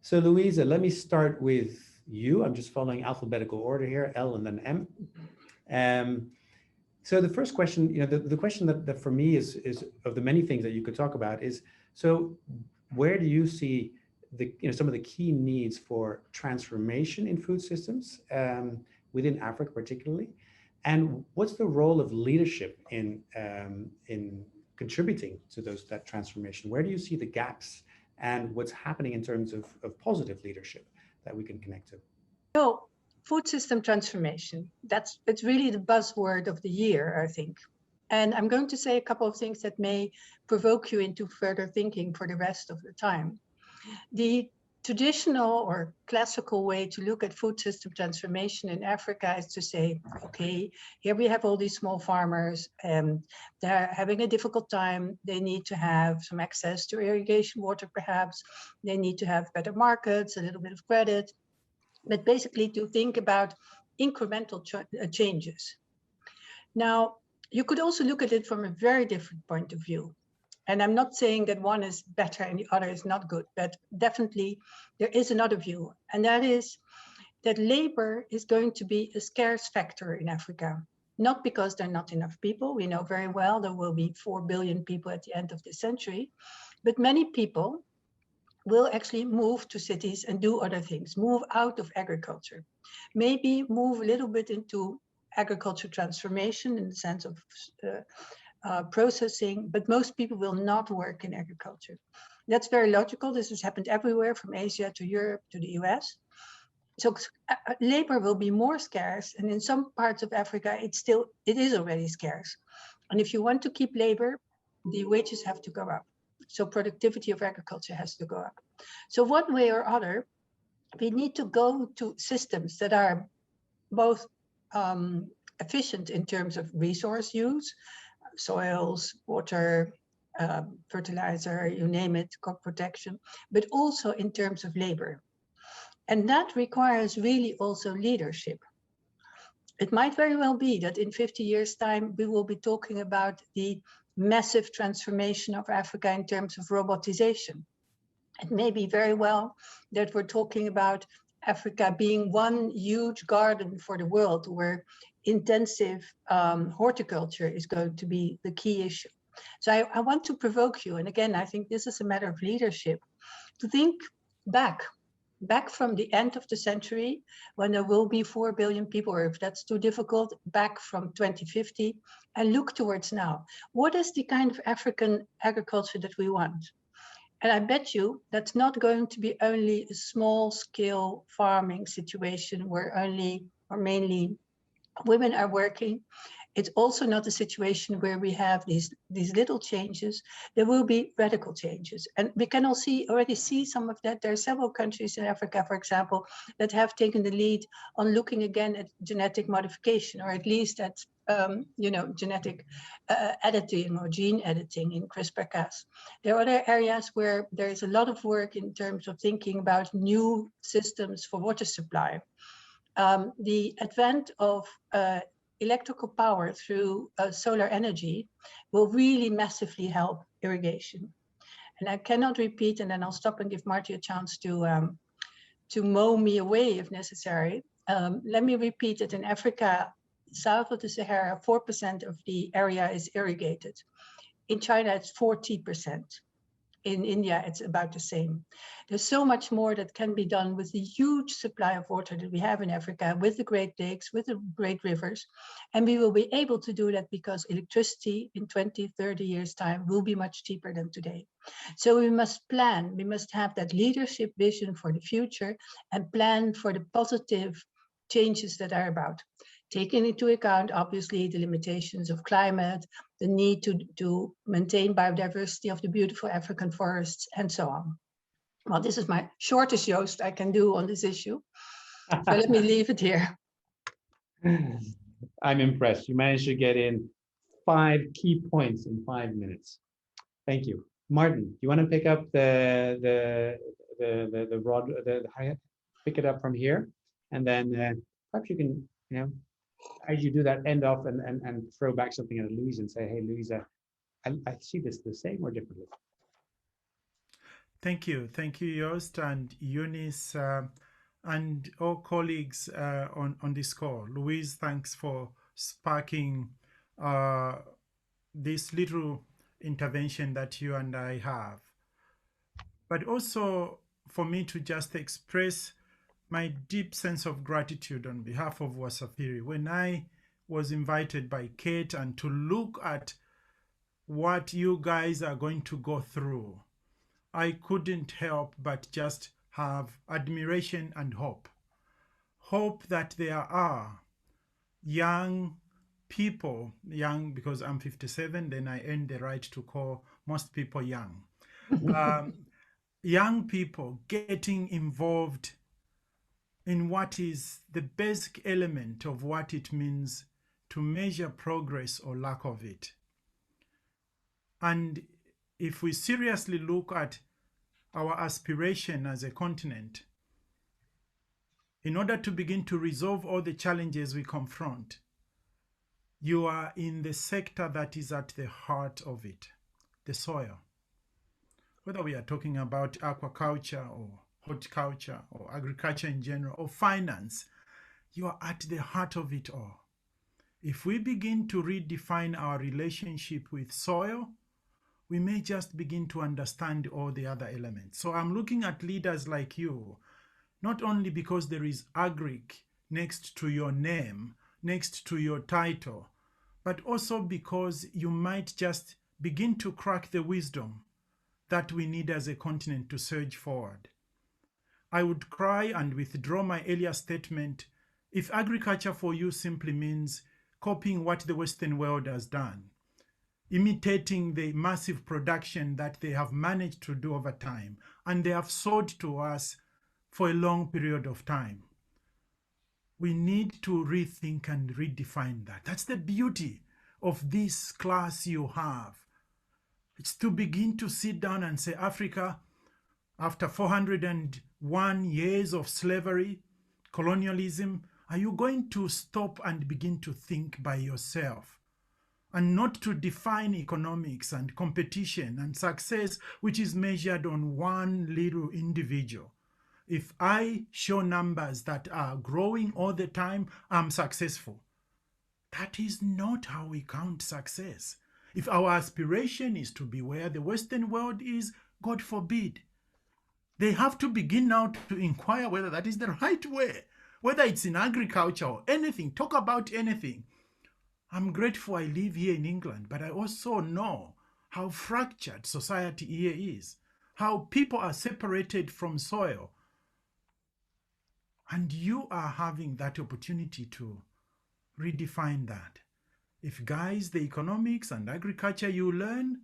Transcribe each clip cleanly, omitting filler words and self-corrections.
So Louisa, let me start with you. I'm just following alphabetical order here, L and then M. Um, so the first question, the question that for me is of the many things that you could talk about is, so where do you see some of the key needs for transformation in food systems within Africa particularly, and what's the role of leadership in contributing to that transformation? Where do you see the gaps and what's happening in terms of positive leadership that we can connect to? So, food system transformation, it's really the buzzword of the year, I think. And I'm going to say a couple of things that may provoke you into further thinking for the rest of the time. The traditional or classical way to look at food system transformation in Africa is to say, okay, here we have all these small farmers, they're having a difficult time. They need to have some access to irrigation water, perhaps. They need to have better markets, a little bit of credit, but basically to think about incremental changes. Now, you could also look at it from a very different point of view. And I'm not saying that one is better and the other is not good, but definitely there is another view. And that is that labor is going to be a scarce factor in Africa, not because there are not enough people. We know very well there will be 4 billion people at the end of the century, but many people will actually move to cities and do other things, move out of agriculture, maybe move a little bit into agriculture transformation in the sense of processing, but most people will not work in agriculture. That's very logical. This has happened everywhere from Asia to Europe to the US. So labor will be more scarce, and in some parts of Africa, it is already scarce. And if you want to keep labor, the wages have to go up. So productivity of agriculture has to go up. So one way or other, we need to go to systems that are both efficient in terms of resource use, soils, water, fertilizer, you name it, crop protection, but also in terms of labor. And that requires really also leadership. It might very well be that in 50 years' time, we will be talking about the massive transformation of Africa in terms of robotization. It may be very well that we're talking about Africa being one huge garden for the world where intensive horticulture is going to be the key issue. So I want to provoke you, and again, I think this is a matter of leadership, to think back from the end of the century when there will be 4 billion people, or if that's too difficult, back from 2050, and look towards now. What is the kind of African agriculture that we want? And I bet you that's not going to be only a small scale farming situation where only or mainly women are working. It's also not a situation where we have these little changes. There will be radical changes. And we can already see some of that. There are several countries in Africa, for example, that have taken the lead on looking again at genetic modification, or at least at genetic editing or gene editing in CRISPR-Cas. There are other areas where there is a lot of work in terms of thinking about new systems for water supply. The advent of electrical power through solar energy will really massively help irrigation. And I cannot repeat, and then I'll stop and give Marty a chance to mow me away if necessary. Let me repeat that in Africa, south of the Sahara, 4% of the area is irrigated. In China, it's 40%. In India, it's about the same. There's so much more that can be done with the huge supply of water that we have in Africa, with the Great Lakes, with the great rivers. And we will be able to do that because electricity in 20, 30 years' time will be much cheaper than today. So we must plan, we must have that leadership vision for the future and plan for the positive changes that are about. Taking into account, obviously, the limitations of climate, the need to maintain biodiversity of the beautiful African forests, and so on. Well, this is my shortest Joost I can do on this issue. So let me leave it here. I'm impressed. You managed to get in 5 key points in 5 minutes. Thank you. Martin, you want to pick up the rod, pick it up from here, and then perhaps you can, as you do that, end off and throw back something at Louise and say, hey, Louise, I see this the same or differently. Thank you, Joost and Eunice, and all colleagues on this call. Louise, thanks for sparking this little intervention that you and I have. But also for me to just express my deep sense of gratitude on behalf of Wasafiri when I was invited by Kate and to look at what you guys are going to go through. I couldn't help but just have admiration and hope. Hope that there are young people, young because I'm 57, then I earn the right to call most people young. Young people getting involved in what is the basic element of what it means to measure progress or lack of it. And if we seriously look at our aspiration as a continent, in order to begin to resolve all the challenges we confront, you are in the sector that is at the heart of it, the soil. Whether we are talking about aquaculture or horticulture or agriculture in general or finance, you are at the heart of it all. If we begin to redefine our relationship with soil, we may just begin to understand all the other elements. So I'm looking at leaders like you, not only because there is agric next to your name, next to your title, but also because you might just begin to crack the wisdom that we need as a continent to surge forward. I would cry and withdraw my earlier statement if agriculture for you simply means copying what the Western world has done, imitating the massive production that they have managed to do over time, and they have sold to us for a long period of time. We need to rethink and redefine that. That's the beauty of this class you have. It's to begin to sit down and say, Africa, after 401 years of slavery, colonialism, are you going to stop and begin to think by yourself? And not to define economics and competition and success, which is measured on one little individual. If I show numbers that are growing all the time, I'm successful. That is not how we count success. If our aspiration is to be where the Western world is, God forbid. They have to begin now to inquire whether that is the right way, whether it's in agriculture or anything, talk about anything. I'm grateful I live here in England, but I also know how fractured society here is, how people are separated from soil. And you are having that opportunity to redefine that. If, guys, the economics and agriculture you learn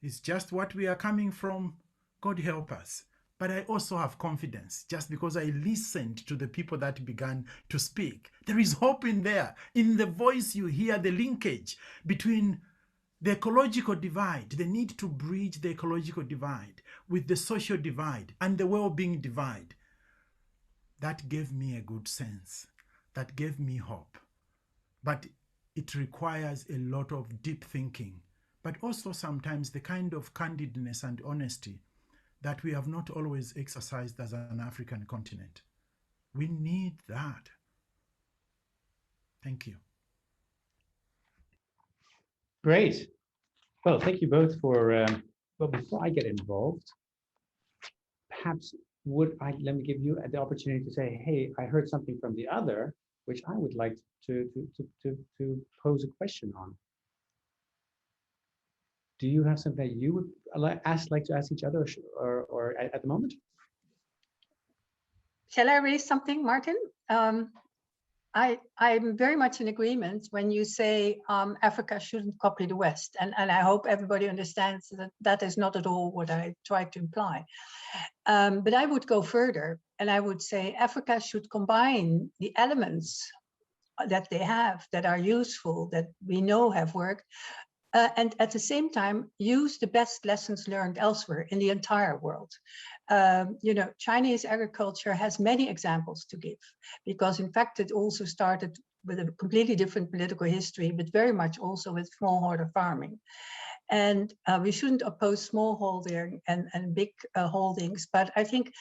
is just what we are coming from, God help us. But I also have confidence just because I listened to the people that began to speak. There is hope in there. In the voice you hear the linkage between the ecological divide, the need to bridge the ecological divide with the social divide and the well-being divide. That gave me a good sense. That gave me hope. But it requires a lot of deep thinking, but also sometimes the kind of candidness and honesty that we have not always exercised as an African continent. We need that. Thank you. Great. Well, thank you both for, well, before I get involved, perhaps let me give you the opportunity to say, hey, I heard something from the other, which I would like to pose a question on. Do you have something that you would like to ask each other or at the moment? Shall I raise something, Martin? I'm very much in agreement when you say Africa shouldn't copy the West. And I hope everybody understands that that is not at all what I tried to imply. But I would go further and I would say Africa should combine the elements that they have that are useful, that we know have worked, and at the same time, use the best lessons learned elsewhere in the entire world. Chinese agriculture has many examples to give, because in fact, it also started with a completely different political history, but very much also with smallholder farming. And we shouldn't oppose small holding and big holdings, but I think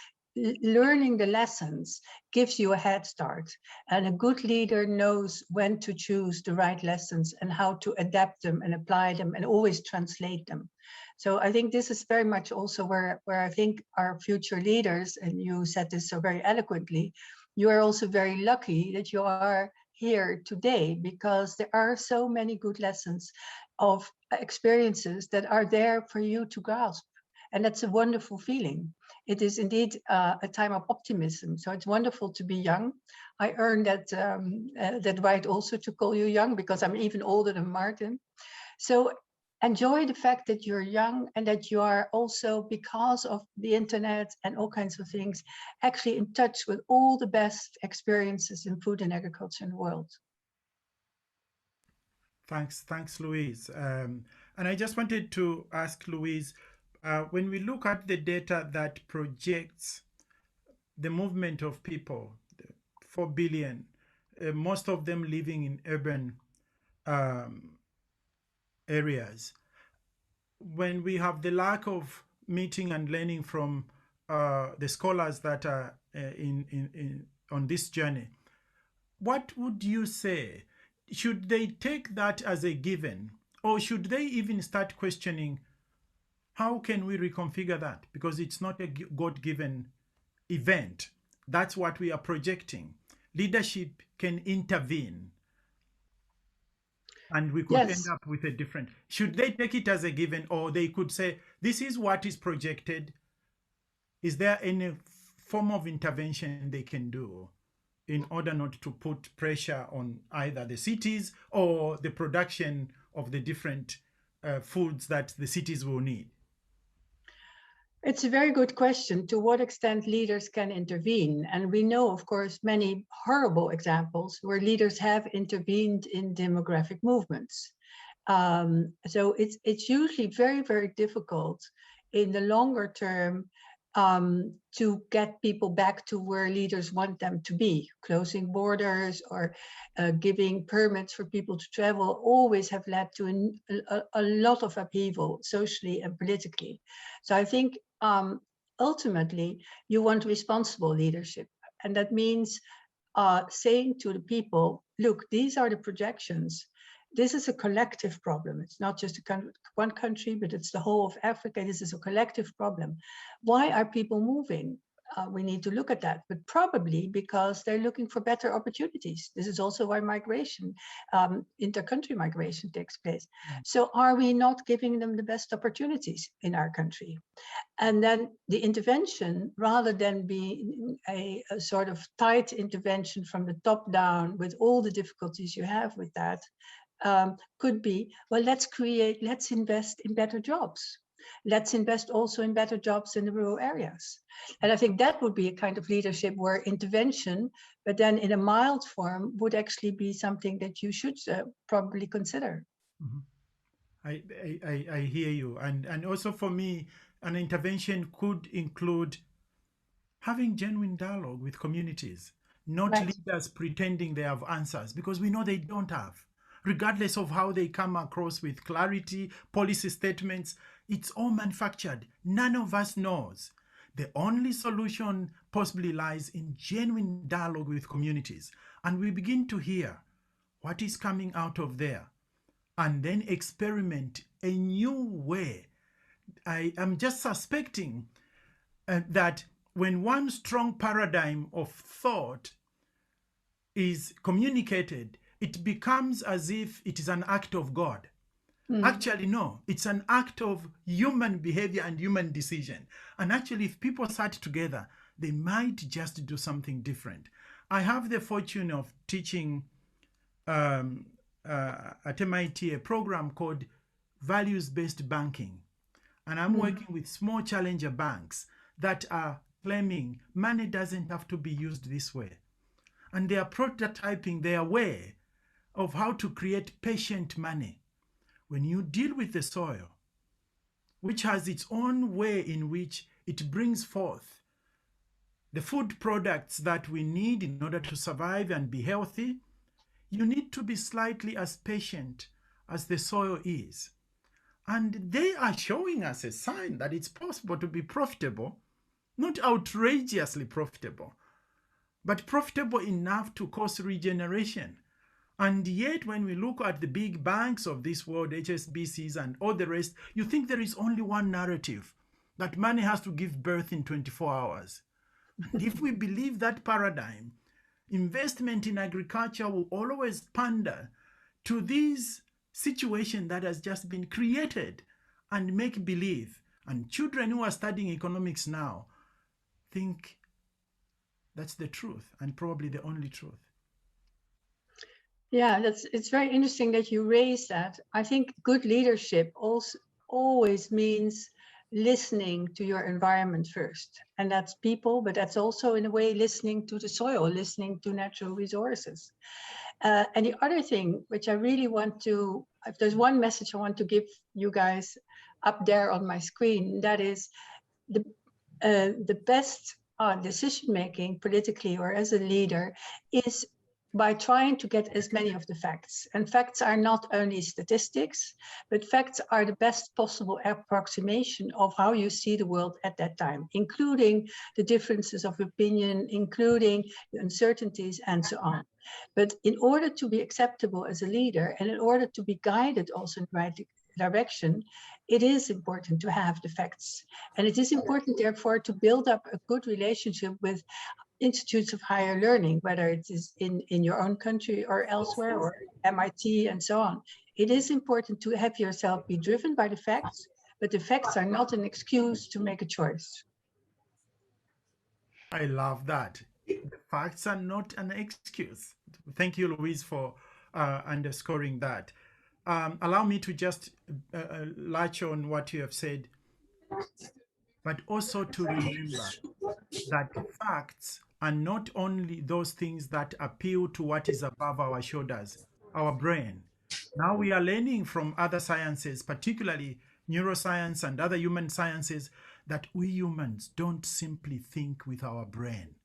learning the lessons gives you a head start, and a good leader knows when to choose the right lessons and how to adapt them and apply them and always translate them. So I think this is very much also where I think our future leaders, and you said this so very eloquently, you are also very lucky that you are here today, because there are so many good lessons of experiences that are there for you to grasp. And that's a wonderful feeling. It is indeed a time of optimism. So it's wonderful to be young. I earned that right also to call you young, because I'm even older than Martin. So enjoy the fact that you're young and that you are also, because of the internet and all kinds of things, actually in touch with all the best experiences in food and agriculture in the world. Thanks, Louise. And I just wanted to ask Louise, when we look at the data that projects the movement of people, 4 billion, most of them living in urban areas, when we have the lack of meeting and learning from the scholars that are on this journey, what would you say? Should they take that as a given, or should they even start questioning, how can we reconfigure that? Because it's not a God-given event. That's what we are projecting. Leadership can intervene, and we could end up with a different. Should they take it as a given, or they could say, this is what is projected? Is there any form of intervention they can do in order not to put pressure on either the cities or the production of the different foods that the cities will need? It's a very good question, to what extent leaders can intervene. And we know, of course, many horrible examples where leaders have intervened in demographic movements. So it's usually very, very difficult in the longer term to get people back to where leaders want them to be. Closing borders or giving permits for people to travel always have led to a lot of upheaval socially and politically. So I think ultimately you want responsible leadership. And that means saying to the people, look, these are the projections. This is a collective problem. It's not just one country, but it's the whole of Africa. This is a collective problem. Why are people moving? We need to look at that, but probably because they're looking for better opportunities. This is also why migration, inter-country migration takes place. So are we not giving them the best opportunities in our country? And then the intervention, rather than being a sort of tight intervention from the top down with all the difficulties you have with that, could be, well, let's invest in better jobs. Let's invest also in better jobs in the rural areas. And I think that would be a kind of leadership where intervention, but then in a mild form, would actually be something that you should probably consider. Mm-hmm. I hear you. And also for me, an intervention could include having genuine dialogue with communities, not leaders pretending they have answers, because we know they don't have. Regardless of how they come across with clarity, policy statements, it's all manufactured. None of us knows. The only solution possibly lies in genuine dialogue with communities. And we begin to hear what is coming out of there and then experiment a new way. I am just suspecting that when one strong paradigm of thought is communicated, it becomes as if it is an act of God. Actually, no, it's an act of human behavior and human decision. And actually, if people sat together, they might just do something different. I have the fortune of teaching at MIT a program called Values-Based Banking. And I'm working with small challenger banks that are claiming money doesn't have to be used this way. And they are prototyping their way of how to create patient money. When you deal with the soil, which has its own way in which it brings forth the food products that we need in order to survive and be healthy, you need to be slightly as patient as the soil is. And they are showing us a sign that it's possible to be profitable, not outrageously profitable, but profitable enough to cause regeneration. And yet, when we look at the big banks of this world, HSBCs and all the rest, you think there is only one narrative, that money has to give birth in 24 hours. And if we believe that paradigm, investment in agriculture will always pander to this situation that has just been created and make believe. And children who are studying economics now think that's the truth, and probably the only truth. Yeah, it's very interesting that you raise that. I think good leadership also always means listening to your environment first. And that's people, but that's also in a way listening to the soil, listening to natural resources. And the other thing, which I really want to, if there's one message I want to give you guys up there on my screen, that is the best decision making politically or as a leader is by trying to get as many of the facts. And facts are not only statistics, but facts are the best possible approximation of how you see the world at that time, including the differences of opinion, including the uncertainties and so on. But in order to be acceptable as a leader and in order to be guided also in the right direction, it is important to have the facts. And it is important, therefore, to build up a good relationship with institutes of higher learning, whether it is in your own country or elsewhere, or MIT and so on. It is important to have yourself be driven by the facts, but the facts are not an excuse to make a choice. I love that. The facts are not an excuse. Thank you, Louise, for underscoring that. Allow me to just latch on what you have said, but also to remember that facts are not only those things that appeal to what is above our shoulders, our brain. Now we are learning from other sciences, particularly neuroscience and other human sciences, that we humans don't simply think with our brain.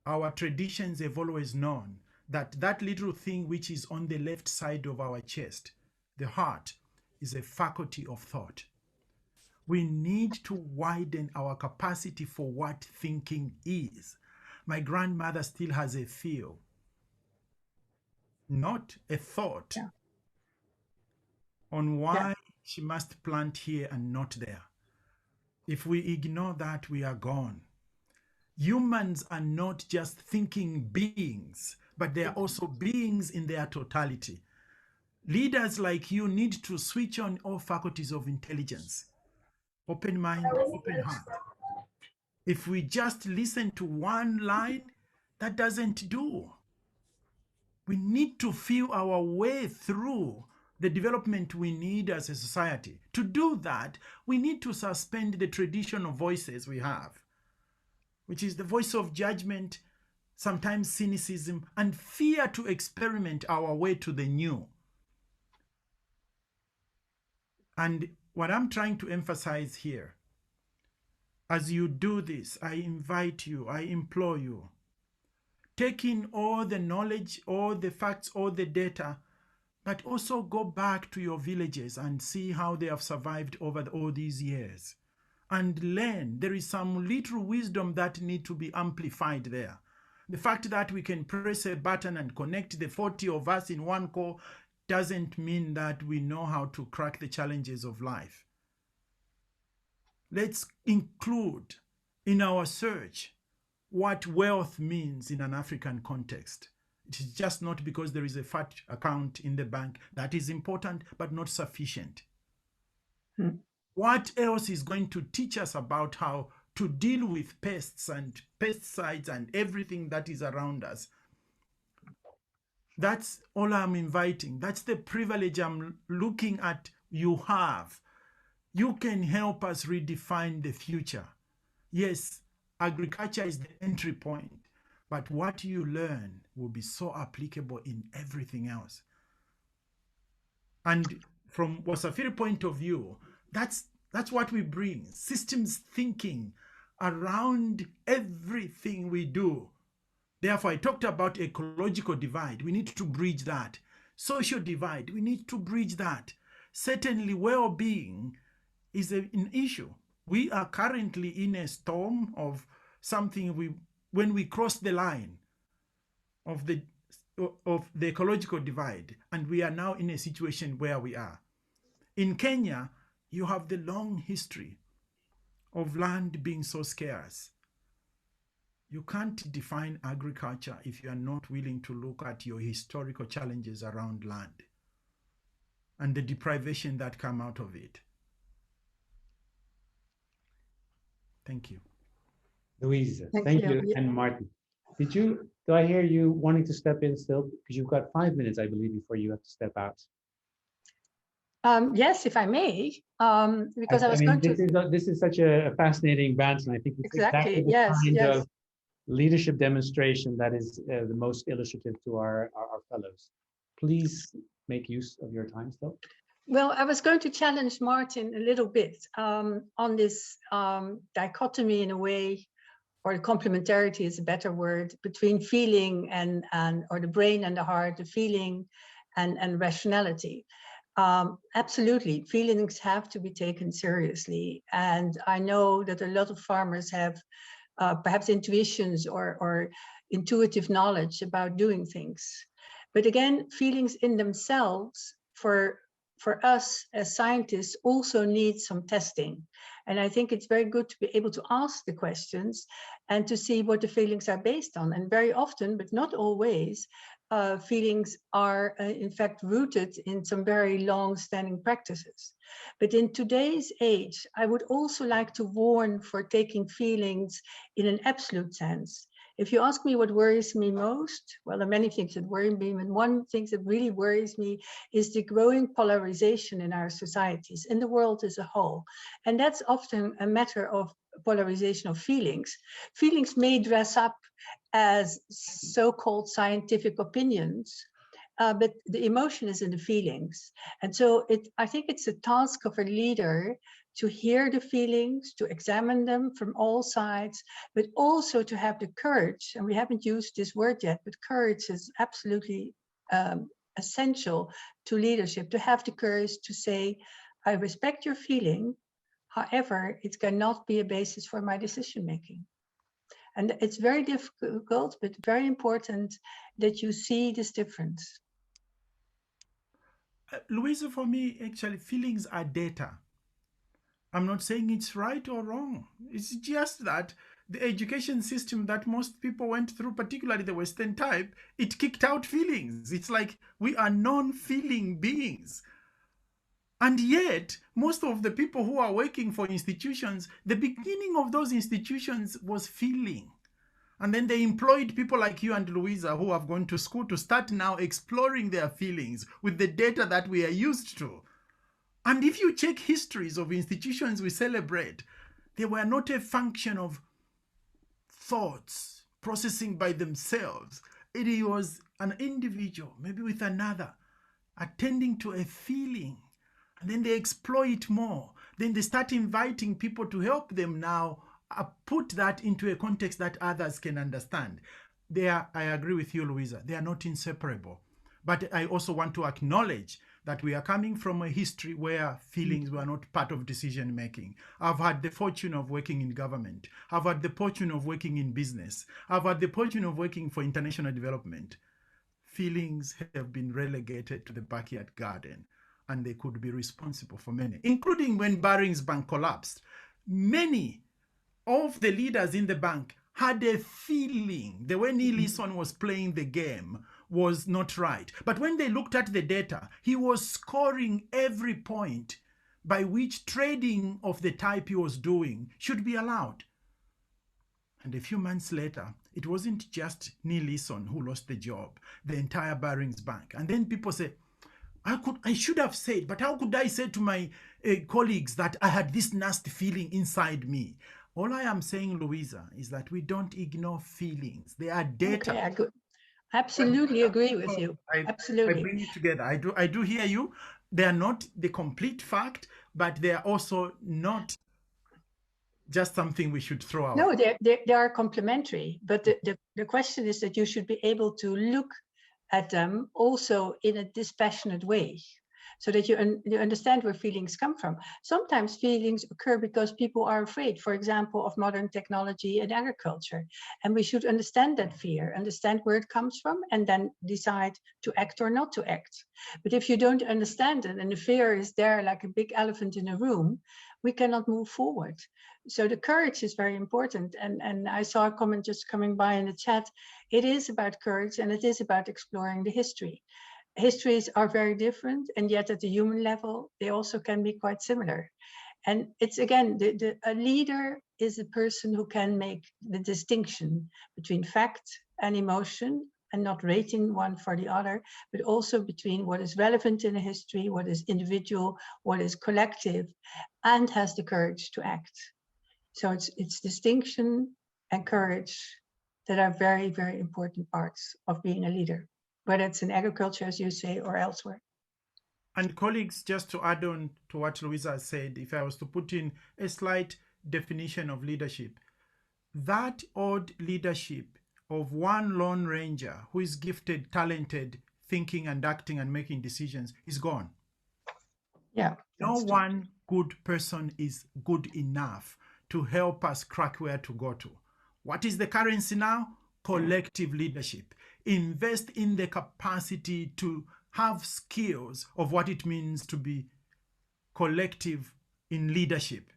Our traditions have always known that that little thing which is on the left side of our chest, the heart, is a faculty of thought. We need to widen our capacity for what thinking is. My grandmother still has a feel, not a thought, on why she must plant here and not there. If we ignore that, we are gone. Humans are not just thinking beings, but they are also beings in their totality. Leaders like you need to switch on all faculties of intelligence. Open mind, open heart. If we just listen to one line, that doesn't do. We need to feel our way through the development we need as a society. To do that, we need to suspend the traditional voices we have, which is the voice of judgment, sometimes cynicism, and fear to experiment our way to the new. And what I'm trying to emphasize here, as you do this, I invite you, I implore you, take in all the knowledge, all the facts, all the data, but also go back to your villages and see how they have survived over all these years. And learn. There is some little wisdom that needs to be amplified there. The fact that we can press a button and connect the 40 of us in one call doesn't mean that we know how to crack the challenges of life. Let's include in our search what wealth means in an African context. It is just not because there is a fat account in the bank. That is important, but not sufficient. What else is going to teach us about how to deal with pests and pesticides and everything that is around us? That's all I'm inviting. That's the privilege I'm looking at you have. You can help us redefine the future. Yes, agriculture is the entry point, but what you learn will be so applicable in everything else. And from Wasafiri point of view, that's what we bring, systems thinking around everything we do. Therefore, I talked about ecological divide. We need to bridge that. Social divide, we need to bridge that. certainly well-being is an issue. We are currently in a storm of something when we cross the line of the ecological divide, and we are now in a situation where we are. In Kenya, you have the long history of land being so scarce. You can't define agriculture if you are not willing to look at your historical challenges around land and the deprivation that come out of it. Thank you. Louise, Thank thank you. you. And Martin, do I hear you wanting to step in still? Because you've got 5 minutes, I believe, before you have to step out. Yes, if I may, because I was mean, going to. This is such a fascinating rant, and I think it's exactly the Yes, kind yes. of leadership demonstration that is the most illustrative to our fellows. Please make use of your time still. Well, I was going to challenge Martin a little bit on this dichotomy in a way, or complementarity is a better word, between feeling and or the brain and the heart, the feeling and rationality. Absolutely, feelings have to be taken seriously. And I know that a lot of farmers have perhaps intuitions or intuitive knowledge about doing things. But again, feelings in themselves for us as scientists also need some testing. And I think it's very good to be able to ask the questions and to see what the feelings are based on. And very often, but not always, feelings are in fact rooted in some very long-standing practices. But in today's age, I would also like to warn for taking feelings in an absolute sense. If you ask me what worries me most, well, there are many things that worry me, and one thing that really worries me is the growing polarization in our societies, in the world as a whole. And that's often a matter of polarization of feelings. Feelings may dress up as so-called scientific opinions, but the emotion is in the feelings. And so I think it's a task of a leader to hear the feelings, to examine them from all sides, but also to have the courage, and we haven't used this word yet, but courage is absolutely essential to leadership, to have the courage to say, I respect your feeling, however, it cannot be a basis for my decision-making. And it's very difficult, but very important that you see this difference. Louise, for me, actually, feelings are data. I'm not saying it's right or wrong. It's just that the education system that most people went through, particularly the Western type, it kicked out feelings. It's like we are non-feeling beings. And yet, most of the people who are working for institutions, the beginning of those institutions was feeling. And then they employed people like you and Louisa who have gone to school to start now exploring their feelings with the data that we are used to. And if you check histories of institutions we celebrate, they were not a function of thoughts processing by themselves. It was an individual, maybe with another, attending to a feeling. And then they exploit more. Then they start inviting people to help them now put that into a context that others can understand. I agree with you, Louisa, they are not inseparable. But I also want to acknowledge that we are coming from a history where feelings were not part of decision making. I've had the fortune of working in government. I've had the fortune of working in business. I've had the fortune of working for international development. Feelings have been relegated to the backyard garden, and they could be responsible for many, including when Barings Bank collapsed. Many of the leaders in the bank had a feeling the way Neil Eason was playing the game was not right. But when they looked at the data, he was scoring every point by which trading of the type he was doing should be allowed. And a few months later, it wasn't just Neil Eason who lost the job, the entire Barings Bank. And then people say, I should have said, but how could I say to my colleagues that I had this nasty feeling inside me? All I am saying, Louisa, is that we don't ignore feelings. They are data. Okay, I absolutely agree with you. Absolutely. I bring it together. I do hear you. They are not the complete fact, but they are also not just something we should throw out. No, they are complementary. But the question is that you should be able to look at them also in a dispassionate way. so that you understand where feelings come from. Sometimes feelings occur because people are afraid, for example, of modern technology and agriculture. And we should understand that fear, understand where it comes from, and then decide to act or not to act. But if you don't understand it and the fear is there like a big elephant in a room, we cannot move forward. So the courage is very important. And I saw a comment just coming by in the chat. It is about courage, and it is about exploring the history. Histories are very different, and yet at the human level, they also can be quite similar. And it's again, a leader is a person who can make the distinction between fact and emotion, and not rating one for the other, but also between what is relevant in a history, what is individual, what is collective, and has the courage to act. So it's distinction and courage that are very, very important parts of being a leader, whether it's in agriculture, as you say, or elsewhere. And colleagues, just to add on to what Louisa said, if I was to put in a slight definition of leadership, that odd leadership of one lone ranger who is gifted, talented, thinking and acting and making decisions is gone. Yeah. No one good person is good enough to help us crack where to go to. What is the currency now? Collective leadership. Invest in the capacity to have skills of what it means to be collective in leadership.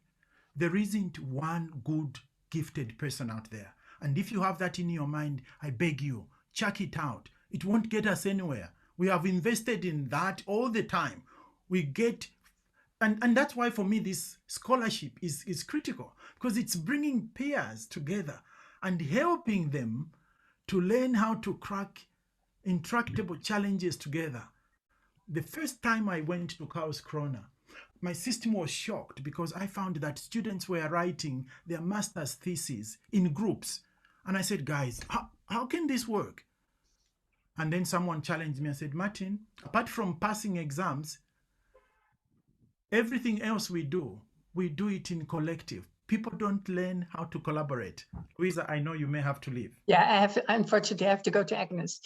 There isn't one good, gifted person out there. And if you have that in your mind, I beg you, check it out. It won't get us anywhere. We have invested in that all the time. We get, and that's why for me, this scholarship is critical, because it's bringing peers together and helping them to learn how to crack intractable challenges together. The first time I went to Karlskrona, my system was shocked because I found that students were writing their master's thesis in groups. And I said, guys, how can this work? And then someone challenged me and said, Martin, apart from passing exams, everything else we do it in collective. People don't learn how to collaborate. Louisa, I know you may have to leave. Yeah, unfortunately, I have to go to Agnes.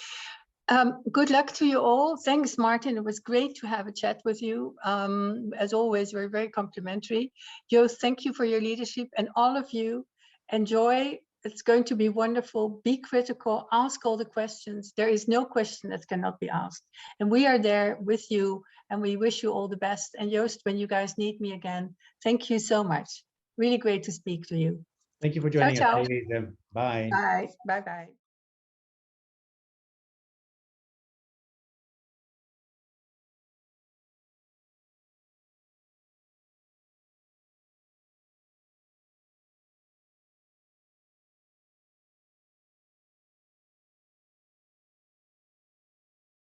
Good luck to you all. Thanks, Martin. It was great to have a chat with you. As always, we're very complimentary. Joost, thank you for your leadership, and all of you, enjoy. It's going to be wonderful. Be critical, ask all the questions. There is no question that cannot be asked. And we are there with you, and we wish you all the best. And Joost, when you guys need me again, thank you so much. Really great to speak to you. Thank you for joining Ciao, us. ciao. Bye. Bye. Bye-bye.